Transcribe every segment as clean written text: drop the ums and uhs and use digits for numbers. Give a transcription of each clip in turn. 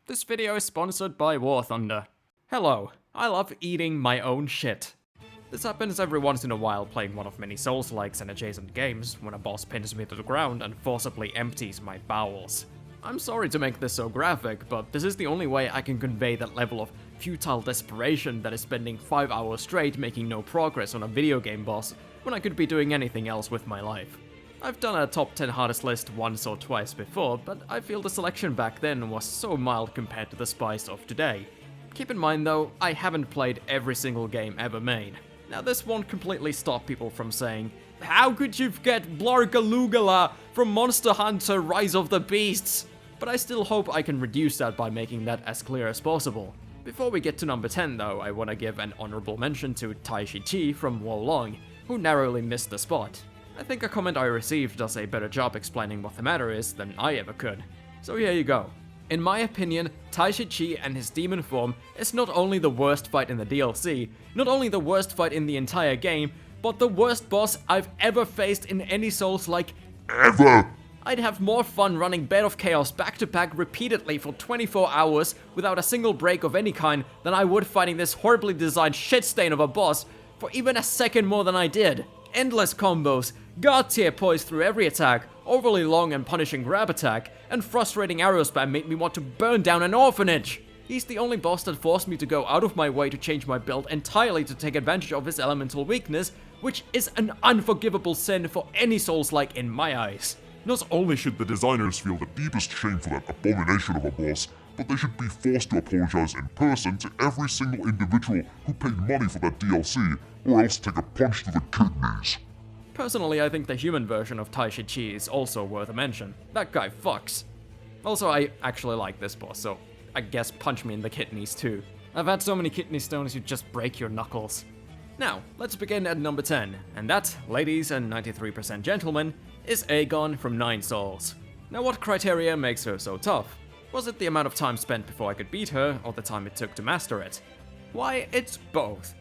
This video is sponsored by War Thunder. Hello, I love eating my own shit. This happens every once in a while playing one of many Souls-likes and adjacent games, when a boss pins me to the ground and forcibly empties my bowels. I'm sorry to make this so graphic, but this is the only way I can convey that level of futile desperation that is spending 5 hours straight making no progress on a video game boss, when I could be doing anything else with my life. I've done a top 10 hardest list once or twice before, but I feel the selection back then was so mild compared to the spice of today. Keep in mind though, I haven't played every single game ever made. Now this won't completely stop people from saying, "How could you forget Blargalugala from Monster Hunter Rise of the Beasts?" But I still hope I can reduce that by making that as clear as possible. Before we get to number 10 though, I wanna give an honorable mention to Taishi Chi from Wolong, who narrowly missed the spot. I think a comment I received does a better job explaining what the matter is than I ever could. So here you go. In my opinion, Taishi Chi and his demon form is not only the worst fight in the DLC, not only the worst fight in the entire game, but the worst boss I've ever faced in any Souls-like ever! I'd have more fun running Bed of Chaos back to back repeatedly for 24 hours without a single break of any kind than I would fighting this horribly designed shit stain of a boss for even a second more than I did. Endless combos, god tier poise through every attack, overly long and punishing grab attack, and frustrating arrow spam made me want to burn down an orphanage! He's the only boss that forced me to go out of my way to change my build entirely to take advantage of his elemental weakness, which is an unforgivable sin for any Souls-like in my eyes. Not only should the designers feel the deepest shame for that abomination of a boss, but they should be forced to apologize in person to every single individual who paid money for that DLC, or else take a punch to the kidneys. Personally, I think the human version of Taishi Chi is also worth a mention. That guy fucks. Also, I actually like this boss, so I guess punch me in the kidneys too. I've had so many kidney stones you just break your knuckles. Now, let's begin at number 10, and that, ladies and 93% gentlemen, is Aegon from 9 Souls. Now what criteria makes her so tough? Was it the amount of time spent before I could beat her, or the time it took to master it? Why, it's both.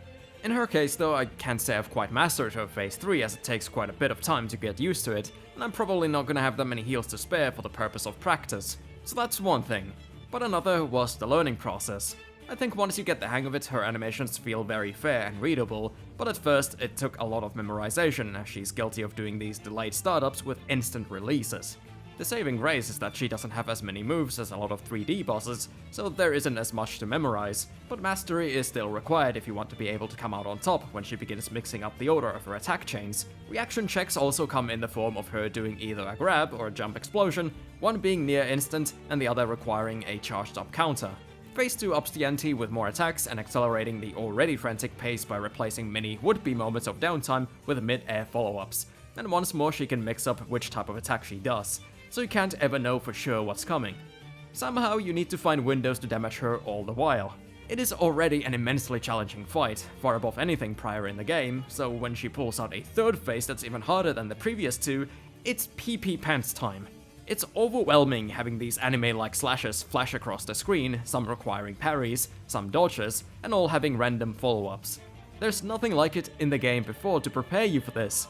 In her case though, I can't say I've quite mastered her phase 3 as it takes quite a bit of time to get used to it, and I'm probably not gonna have that many heals to spare for the purpose of practice. So that's one thing. But another was the learning process. I think once you get the hang of it, her animations feel very fair and readable, but at first it took a lot of memorization, as she's guilty of doing these delayed startups with instant releases. The saving grace is that she doesn't have as many moves as a lot of 3D bosses, so there isn't as much to memorize, but mastery is still required if you want to be able to come out on top when she begins mixing up the order of her attack chains. Reaction checks also come in the form of her doing either a grab or a jump explosion, one being near instant and the other requiring a charged up counter. Phase 2 ups the ante with more attacks and accelerating the already frantic pace by replacing many would-be moments of downtime with mid-air follow-ups, and once more she can mix up which type of attack she does, so you can't ever know for sure what's coming. Somehow you need to find windows to damage her all the while. It is already an immensely challenging fight, far above anything prior in the game, so when she pulls out a third phase that's even harder than the previous two, it's pee-pee pants time. It's overwhelming having these anime-like slashes flash across the screen, some requiring parries, some dodges, and all having random follow-ups. There's nothing like it in the game before to prepare you for this.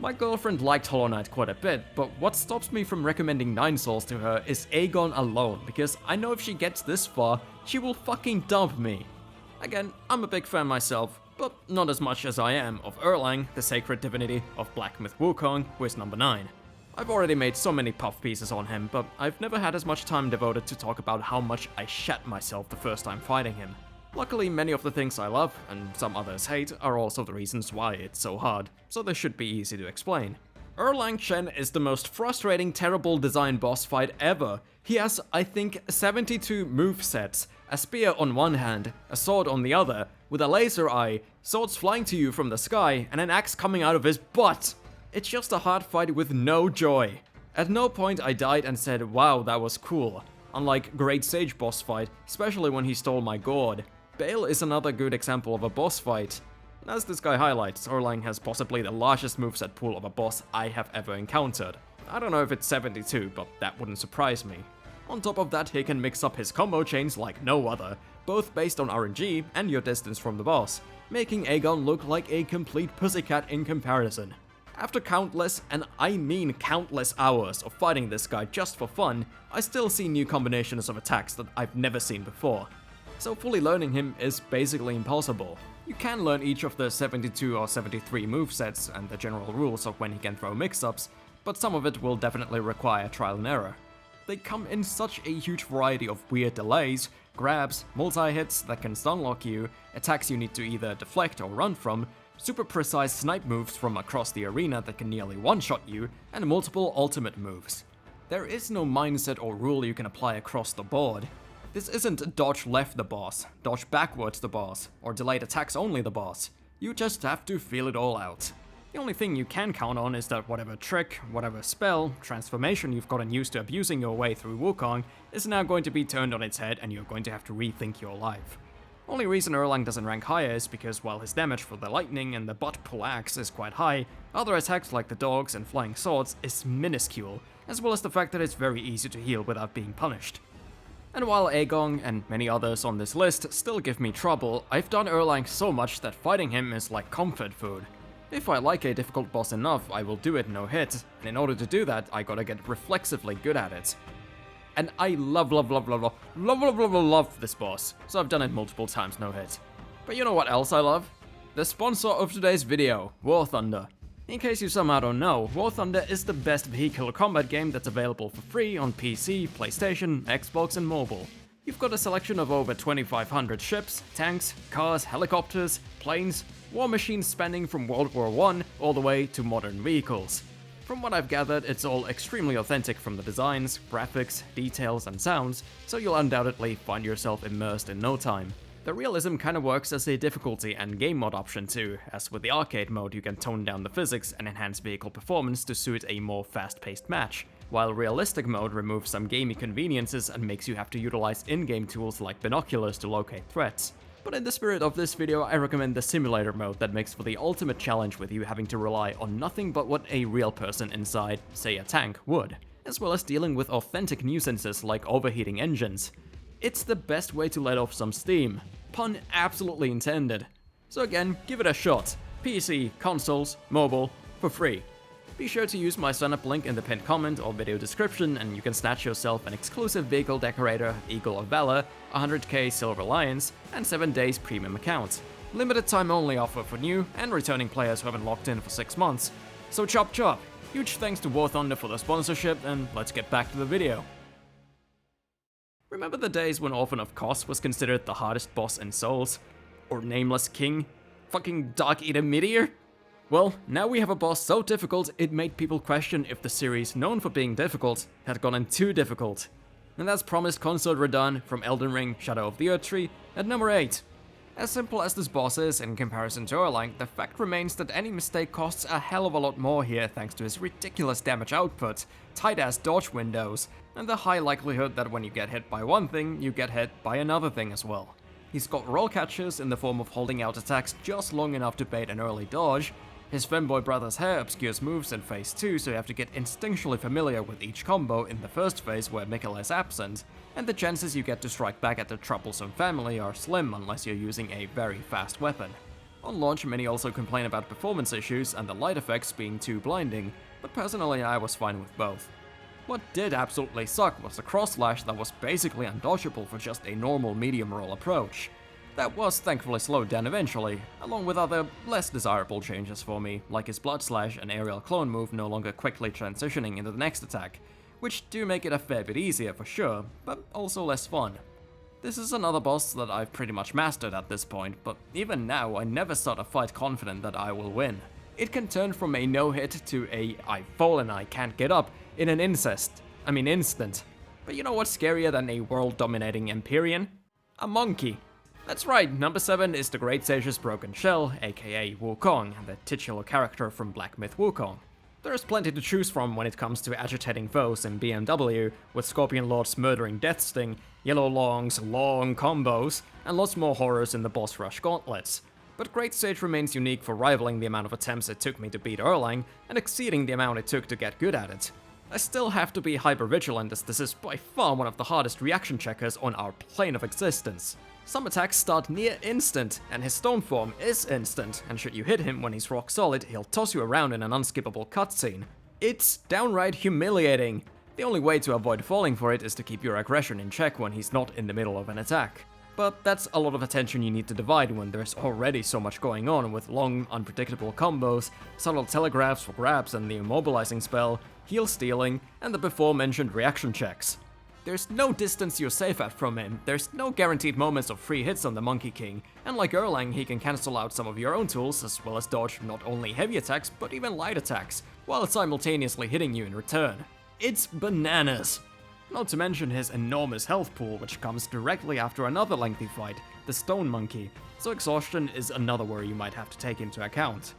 My girlfriend liked Hollow Knight quite a bit, but what stops me from recommending 9 Souls to her is Aegon alone, because I know if she gets this far, she will fucking dump me. Again, I'm a big fan myself, but not as much as I am of Erlang, the sacred divinity of Black Myth Wukong, who is number 9. I've already made so many puff pieces on him, but I've never had as much time devoted to talk about how much I shat myself the first time fighting him. Luckily, many of the things I love, and some others hate, are also the reasons why it's so hard, so this should be easy to explain. Erlang Shen is the most frustrating, terrible design boss fight ever. He has, I think, 72 movesets, a spear on one hand, a sword on the other, with a laser eye, swords flying to you from the sky, and an axe coming out of his butt. It's just a hard fight with no joy. At no point I died and said, wow, that was cool. Unlike Great Sage boss fight, especially when he stole my gourd. Bale is another good example of a boss fight. As this guy highlights, Erlang has possibly the largest moveset pool of a boss I have ever encountered. I don't know if it's 72, but that wouldn't surprise me. On top of that, he can mix up his combo chains like no other, both based on RNG and your distance from the boss, making Aegon look like a complete pussycat in comparison. After countless, and I mean countless hours of fighting this guy just for fun, I still see new combinations of attacks that I've never seen before. So fully learning him is basically impossible. You can learn each of the 72 or 73 movesets and the general rules of when he can throw mix-ups, but some of it will definitely require trial and error. They come in such a huge variety of weird delays, grabs, multi-hits that can stunlock you, attacks you need to either deflect or run from, super precise snipe moves from across the arena that can nearly one-shot you, and multiple ultimate moves. There is no mindset or rule you can apply across the board. This isn't dodge left the boss, dodge backwards the boss, or delayed attacks only the boss. You just have to feel it all out. The only thing you can count on is that whatever trick, whatever spell, transformation you've gotten used to abusing your way through Wukong is now going to be turned on its head and you're going to have to rethink your life. Only reason Erlang doesn't rank higher is because while his damage for the lightning and the butt pull axe is quite high, other attacks like the dogs and flying swords is minuscule, as well as the fact that it's very easy to heal without being punished. And while Agong and many others on this list still give me trouble, I've done Erlang so much that fighting him is like comfort food. If I like a difficult boss enough, I will do it no hit, and in order to do that, I gotta get reflexively good at it. And I love this boss, so I've done it multiple times no hit. But you know what else I love? The sponsor of today's video, War Thunder. In case you somehow don't know, War Thunder is the best vehicular combat game that's available for free on PC, PlayStation, Xbox and mobile. You've got a selection of over 2,500 ships, tanks, cars, helicopters, planes, war machines spanning from World War I all the way to modern vehicles. From what I've gathered, it's all extremely authentic from the designs, graphics, details and sounds, so you'll undoubtedly find yourself immersed in no time. The realism kinda works as a difficulty and game mode option too, as with the arcade mode you can tone down the physics and enhance vehicle performance to suit a more fast-paced match, while realistic mode removes some gamey conveniences and makes you have to utilize in-game tools like binoculars to locate threats. But in the spirit of this video, I recommend the simulator mode that makes for the ultimate challenge with you having to rely on nothing but what a real person inside, say a tank, would, as well as dealing with authentic nuisances like overheating engines. It's the best way to let off some steam. Pun absolutely intended. So again, give it a shot. PC, consoles, mobile, for free. Be sure to use my sign up link in the pinned comment or video description and you can snatch yourself an exclusive vehicle decorator, Eagle of Valor, 100k Silver Lions, and 7 days premium account. Limited time only offer for new and returning players who haven't logged in for 6 months. So chop chop! Huge thanks to War Thunder for the sponsorship and let's get back to the video. Remember the days when Orphan of Kos was considered the hardest boss in Souls? Or Nameless King? Fucking Dark Eater Meteor? Well, now we have a boss so difficult it made people question if the series, known for being difficult, had gotten too difficult. And that's promised console redone from Elden Ring Shadow of the Erdtree at number 8. As simple as this boss is in comparison to Erlang, the fact remains that any mistake costs a hell of a lot more here thanks to his ridiculous damage output, tight-ass dodge windows, and the high likelihood that when you get hit by one thing, you get hit by another thing as well. He's got roll catches in the form of holding out attacks just long enough to bait an early dodge. His femboy brother's hair obscures moves in phase 2, so you have to get instinctually familiar with each combo in the first phase where Mikkel is absent, and the chances you get to strike back at the troublesome family are slim unless you're using a very fast weapon. On launch, many also complain about performance issues and the light effects being too blinding, but personally I was fine with both. What did absolutely suck was the cross slash that was basically undodgeable for just a normal medium roll approach. That was thankfully slowed down eventually, along with other less desirable changes for me, like his blood slash and aerial clone move no longer quickly transitioning into the next attack, which do make it a fair bit easier for sure, but also less fun. This is another boss that I've pretty much mastered at this point, but even now I never start a fight confident that I will win. It can turn from a no-hit to a I've fallen, I can't get up in an instant. But you know what's scarier than a world-dominating Empyrean? A monkey. That's right, number 7 is the Great Sage's Broken Shell, aka Wukong, the titular character from Black Myth Wukong. There's plenty to choose from when it comes to agitating foes in BMW, with Scorpion Lord's murdering Death Sting, Yellow Long's long combos, and lots more horrors in the boss rush gauntlets. But Great Sage remains unique for rivaling the amount of attempts it took me to beat Erlang, and exceeding the amount it took to get good at it. I still have to be hyper-vigilant as this is by far one of the hardest reaction checkers on our plane of existence. Some attacks start near instant, and his stone form is instant, and should you hit him when he's rock solid, he'll toss you around in an unskippable cutscene. It's downright humiliating. The only way to avoid falling for it is to keep your aggression in check when he's not in the middle of an attack. But that's a lot of attention you need to divide when there's already so much going on with long, unpredictable combos, subtle telegraphs for grabs and the immobilizing spell, heal stealing, and the before-mentioned reaction checks. There's no distance you're safe at from him, there's no guaranteed moments of free hits on the Monkey King, and like Erlang, he can cancel out some of your own tools as well as dodge not only heavy attacks but even light attacks, while simultaneously hitting you in return. It's bananas! Not to mention his enormous health pool, which comes directly after another lengthy fight, the Stone Monkey, so exhaustion is another worry you might have to take into account.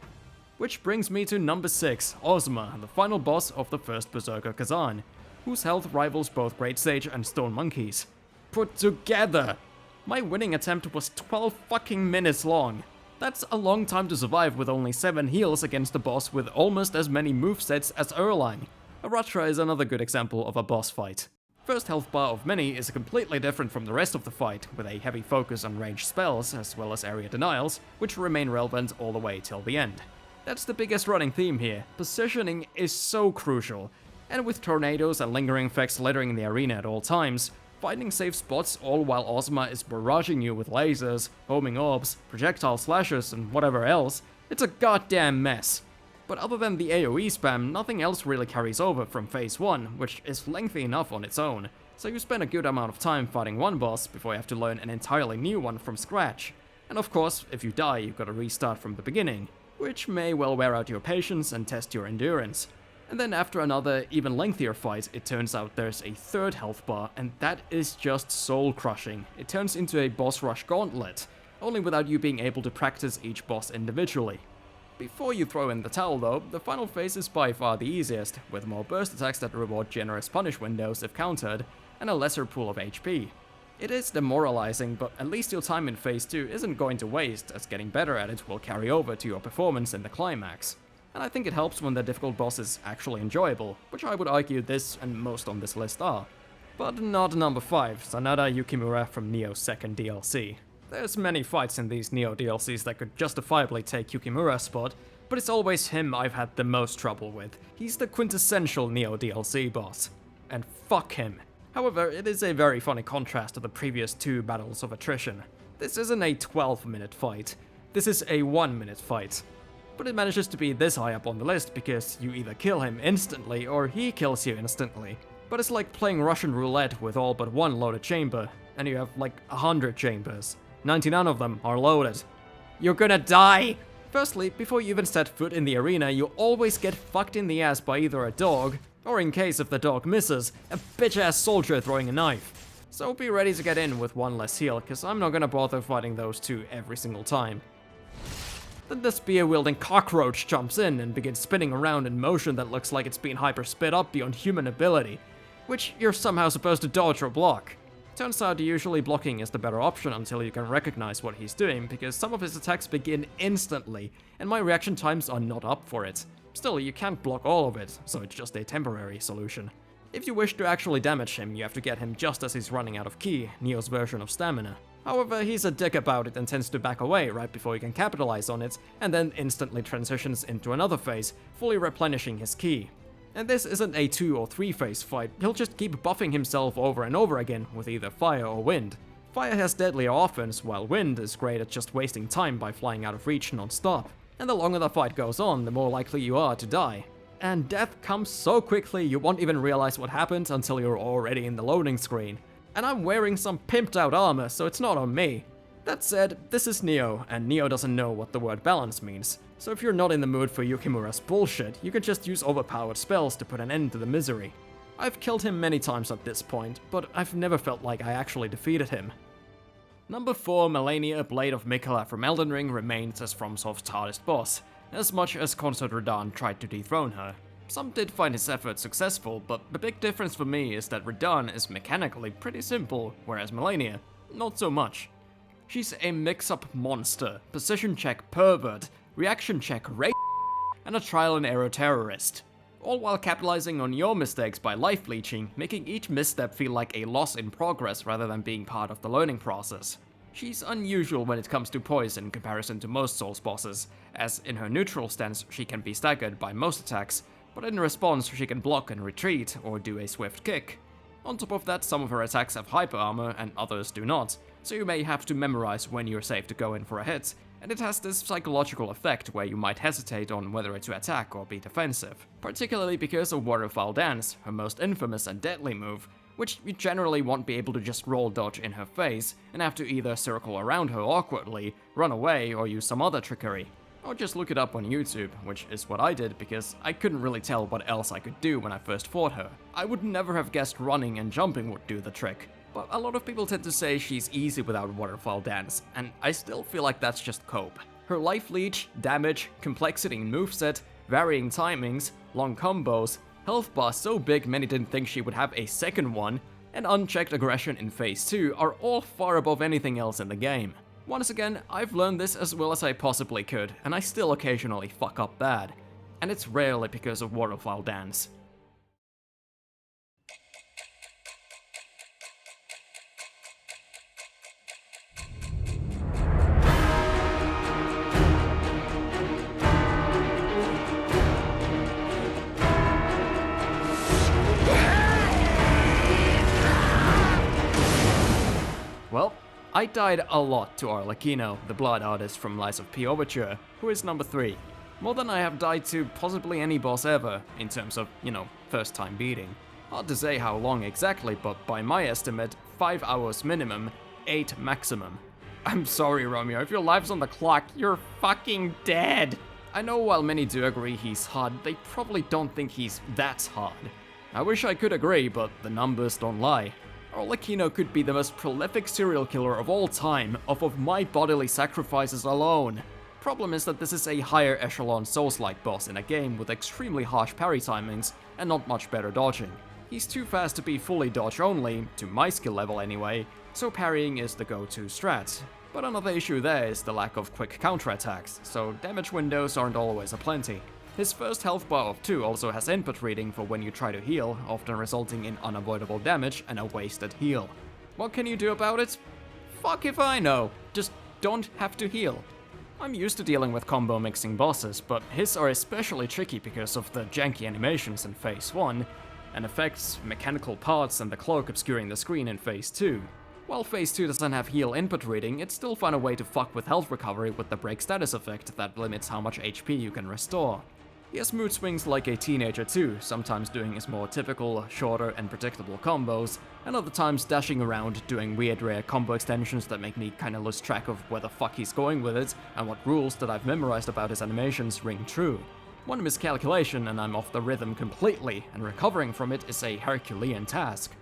Which brings me to number 6, Ozma, the final boss of the first Berserker Kazan, whose health rivals both Great Sage and Stone Monkeys. Put together! My winning attempt was 12 fucking minutes long. That's a long time to survive with only 7 heals against a boss with almost as many movesets as Erlang. Aratra is another good example of a boss fight. First health bar of many is completely different from the rest of the fight, with a heavy focus on ranged spells as well as area denials, which remain relevant all the way till the end. That's the biggest running theme here. Positioning is so crucial. And with tornadoes and lingering effects littering the arena at all times, finding safe spots all while Ozma is barraging you with lasers, homing orbs, projectile slashes, and whatever else, it's a goddamn mess. But other than the AoE spam, nothing else really carries over from phase 1, which is lengthy enough on its own, so you spend a good amount of time fighting one boss before you have to learn an entirely new one from scratch. And of course, if you die, you've got to restart from the beginning, which may well wear out your patience and test your endurance. And then after another, even lengthier fight, it turns out there's a third health bar, and that is just soul-crushing. It turns into a boss rush gauntlet, only without you being able to practice each boss individually. Before you throw in the towel though, the final phase is by far the easiest, with more burst attacks that reward generous punish windows if countered, and a lesser pool of HP. It is demoralizing, but at least your time in phase 2 isn't going to waste, as getting better at it will carry over to your performance in the climax. And I think it helps when the difficult boss is actually enjoyable, which I would argue this and most on this list are. But not number 5, Sanada Yukimura from Nioh's second DLC. There's many fights in these Nioh DLCs that could justifiably take Yukimura's spot, but it's always him I've had the most trouble with. He's the quintessential Nioh DLC boss. And fuck him. However, it is a very funny contrast to the previous 2 battles of attrition. This isn't a 12-minute fight. This is a 1-minute fight. But it manages to be this high up on the list because you either kill him instantly or he kills you instantly. But it's like playing Russian roulette with all but one loaded chamber, and you have like 100 chambers. 99 of them are loaded. You're gonna die! Firstly, before you even set foot in the arena, you always get fucked in the ass by either a dog, or in case if the dog misses, a bitch-ass soldier throwing a knife. So be ready to get in with one less heal, cause I'm not gonna bother fighting those 2 every single time. Then the spear-wielding cockroach jumps in and begins spinning around in motion that looks like it's been hyper-sped up beyond human ability, which you're somehow supposed to dodge or block. Turns out usually blocking is the better option until you can recognize what he's doing, because some of his attacks begin instantly, and my reaction times are not up for it. Still, you can't block all of it, so it's just a temporary solution. If you wish to actually damage him, you have to get him just as he's running out of ki, Nioh's version of stamina. However, he's a dick about it and tends to back away right before you can capitalize on it, and then instantly transitions into another phase, fully replenishing his ki. And this isn't a 2 or 3 phase fight, he'll just keep buffing himself over and over again with either fire or wind. Fire has deadlier offense, while wind is great at just wasting time by flying out of reach non-stop. And the longer the fight goes on, the more likely you are to die. And death comes so quickly you won't even realize what happened until you're already in the loading screen. And I'm wearing some pimped out armor, so it's not on me. That said, this is Nioh, and Nioh doesn't know what the word balance means. So if you're not in the mood for Yukimura's bullshit, you can just use overpowered spells to put an end to the misery. I've killed him many times at this point, but I've never felt like I actually defeated him. Number 4, Malenia, Blade of Miquella from Elden Ring remains as FromSoft's hardest boss, as much as Consort Radahn tried to dethrone her. Some did find his efforts successful, but the big difference for me is that Radahn is mechanically pretty simple, whereas Malenia, not so much. She's a mix-up monster, precision check pervert, reaction check rape, and a trial and error terrorist. All while capitalizing on your mistakes by life leeching, making each misstep feel like a loss in progress rather than being part of the learning process. She's unusual when it comes to poise in comparison to most Souls bosses, as in her neutral stance she can be staggered by most attacks, but in response she can block and retreat or do a swift kick. On top of that, some of her attacks have hyper armor and others do not, so you may have to memorize when you're safe to go in for a hit, and it has this psychological effect where you might hesitate on whether to attack or be defensive, particularly because of Waterfowl Dance, her most infamous and deadly move, which you generally won't be able to just roll dodge in her face and have to either circle around her awkwardly, run away, or use some other trickery. Or just look it up on YouTube, which is what I did because I couldn't really tell what else I could do when I first fought her. I would never have guessed running and jumping would do the trick, but a lot of people tend to say she's easy without Waterfall Dance, and I still feel like that's just cope. Her life leech, damage, complexity in moveset, varying timings, long combos, health bar so big many didn't think she would have a second one, and unchecked aggression in Phase 2 are all far above anything else in the game. Once again, I've learned this as well as I possibly could, and I still occasionally fuck up bad. And it's rarely because of Waterfowl Dance. Well, I died a lot to Arlecchino, the blood artist from Lies of P Overture, who is number 3. More than I have died to possibly any boss ever, in terms of, first time beating. Hard to say how long exactly, but by my estimate, 5 hours minimum, 8 maximum. I'm sorry, Romeo, if your life's on the clock, you're fucking dead! I know while many do agree he's hard, they probably don't think he's that hard. I wish I could agree, but the numbers don't lie. Arlecchino could be the most prolific serial killer of all time off of my bodily sacrifices alone. Problem is that this is a higher echelon Souls-like boss in a game with extremely harsh parry timings and not much better dodging. He's too fast to be fully dodge only, to my skill level anyway, so parrying is the go-to strat. But another issue there is the lack of quick counterattacks, so damage windows aren't always aplenty. His first health bar of 2 also has input reading for when you try to heal, often resulting in unavoidable damage and a wasted heal. What can you do about it? Fuck if I know, just don't have to heal. I'm used to dealing with combo mixing bosses, but his are especially tricky because of the janky animations in Phase 1, and effects, mechanical parts, and the cloak obscuring the screen in Phase 2. While Phase 2 doesn't have heal input reading, it's still found a way to fuck with health recovery with the break status effect that limits how much HP you can restore. He has mood swings like a teenager too, sometimes doing his more typical, shorter and predictable combos, and other times dashing around doing weird rare combo extensions that make me kinda lose track of where the fuck he's going with it, and what rules that I've memorized about his animations ring true. One miscalculation and I'm off the rhythm completely, and recovering from it is a Herculean task.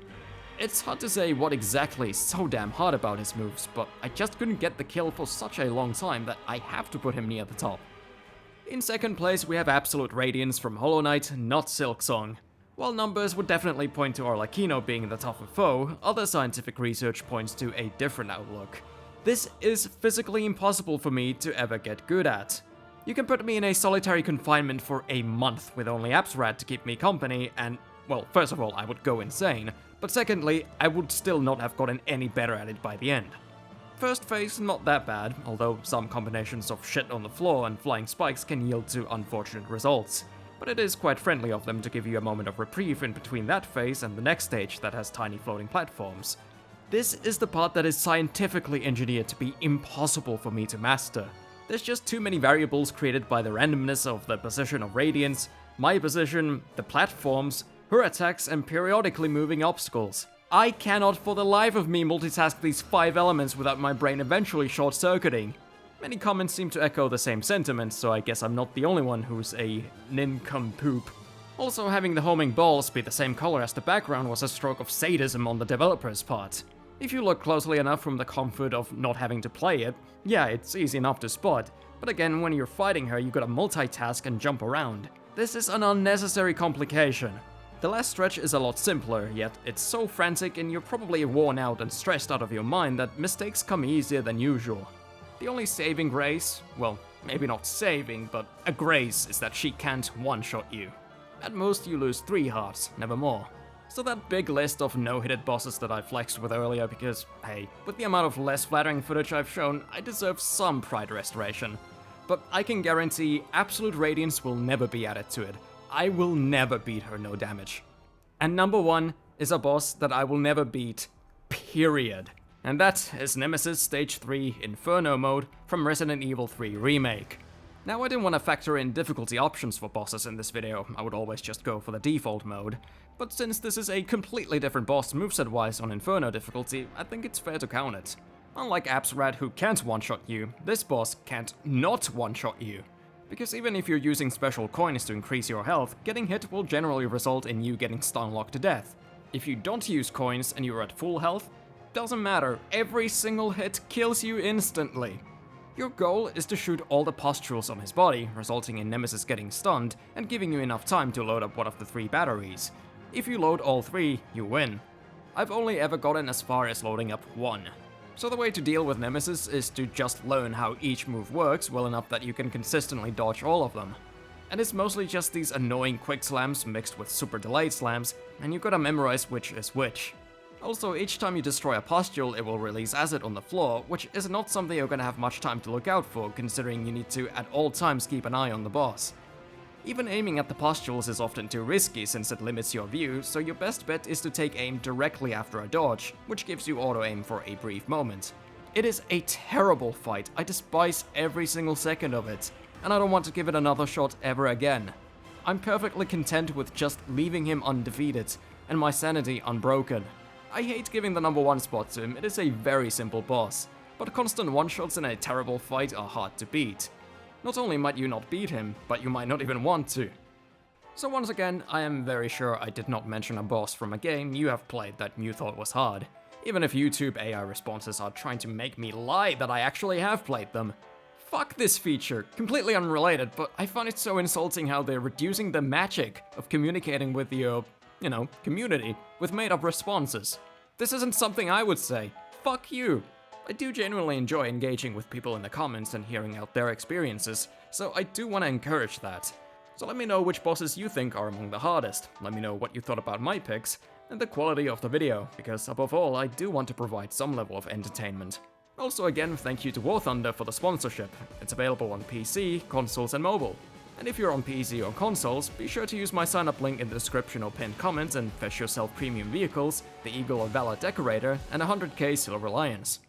It's hard to say what exactly is so damn hard about his moves, but I just couldn't get the kill for such a long time that I have to put him near the top. In second place, we have Absolute Radiance from Hollow Knight, not Silksong. While numbers would definitely point to Arlecchino being the tougher foe, other scientific research points to a different outlook. This is physically impossible for me to ever get good at. You can put me in a solitary confinement for a month with only Apsrat to keep me company and, well, first of all, I would go insane, but secondly, I would still not have gotten any better at it by the end. First phase, not that bad, although some combinations of shit on the floor and flying spikes can yield to unfortunate results. But it is quite friendly of them to give you a moment of reprieve in between that phase and the next stage that has tiny floating platforms. This is the part that is scientifically engineered to be impossible for me to master. There's just too many variables created by the randomness of the position of Radiance, my position, the platforms, her attacks, and periodically moving obstacles. I cannot for the life of me multitask these 5 elements without my brain eventually short-circuiting. Many comments seem to echo the same sentiment, so I guess I'm not the only one who's a nincompoop. Also, having the homing balls be the same color as the background was a stroke of sadism on the developer's part. If you look closely enough from the comfort of not having to play it, yeah, it's easy enough to spot, but again, when you're fighting her, you gotta multitask and jump around. This is an unnecessary complication. The last stretch is a lot simpler, yet it's so frantic and you're probably worn out and stressed out of your mind that mistakes come easier than usual. The only saving grace, well, maybe not saving, but a grace is that she can't one-shot you. At most you lose 3 hearts, never more. So that big list of no-hitted bosses that I flexed with earlier because, hey, with the amount of less flattering footage I've shown, I deserve some pride restoration. But I can guarantee Absolute Radiance will never be added to it. I will never beat her no damage. And number 1 is a boss that I will never beat, period. And that is Nemesis Stage 3 Inferno mode from Resident Evil 3 Remake. Now, I didn't want to factor in difficulty options for bosses in this video, I would always just go for the default mode. But since this is a completely different boss moveset-wise on Inferno difficulty, I think it's fair to count it. Unlike Absrad, who can't one-shot you, this boss can't not one-shot you. Because even if you're using special coins to increase your health, getting hit will generally result in you getting stun-locked to death. If you don't use coins and you're at full health, doesn't matter, every single hit kills you instantly. Your goal is to shoot all the pustules on his body, resulting in Nemesis getting stunned and giving you enough time to load up one of the 3 batteries. If you load all 3, you win. I've only ever gotten as far as loading up 1. So the way to deal with Nemesis is to just learn how each move works well enough that you can consistently dodge all of them. And it's mostly just these annoying quick slams mixed with super delayed slams, and you gotta memorize which is which. Also, each time you destroy a pustule, it will release acid on the floor, which is not something you're gonna have much time to look out for, considering you need to at all times keep an eye on the boss. Even aiming at the pustules is often too risky since it limits your view, so your best bet is to take aim directly after a dodge, which gives you auto-aim for a brief moment. It is a terrible fight, I despise every single second of it, and I don't want to give it another shot ever again. I'm perfectly content with just leaving him undefeated, and my sanity unbroken. I hate giving the number 1 spot to him, it is a very simple boss, but constant one-shots in a terrible fight are hard to beat. Not only might you not beat him, but you might not even want to. So once again, I am very sure I did not mention a boss from a game you have played that you thought was hard, even if YouTube AI responses are trying to make me lie that I actually have played them. Fuck this feature, completely unrelated, but I find it so insulting how they're reducing the magic of communicating with your, community with made-up responses. This isn't something I would say. Fuck you. I do genuinely enjoy engaging with people in the comments and hearing out their experiences, so I do want to encourage that. So let me know which bosses you think are among the hardest, let me know what you thought about my picks, and the quality of the video, because above all, I do want to provide some level of entertainment. Also again, thank you to War Thunder for the sponsorship. It's available on PC, consoles and mobile. And if you're on PC or consoles, be sure to use my sign-up link in the description or pinned comment and fetch yourself premium vehicles, the Eagle of Valor Decorator, and 100k Silver Lions.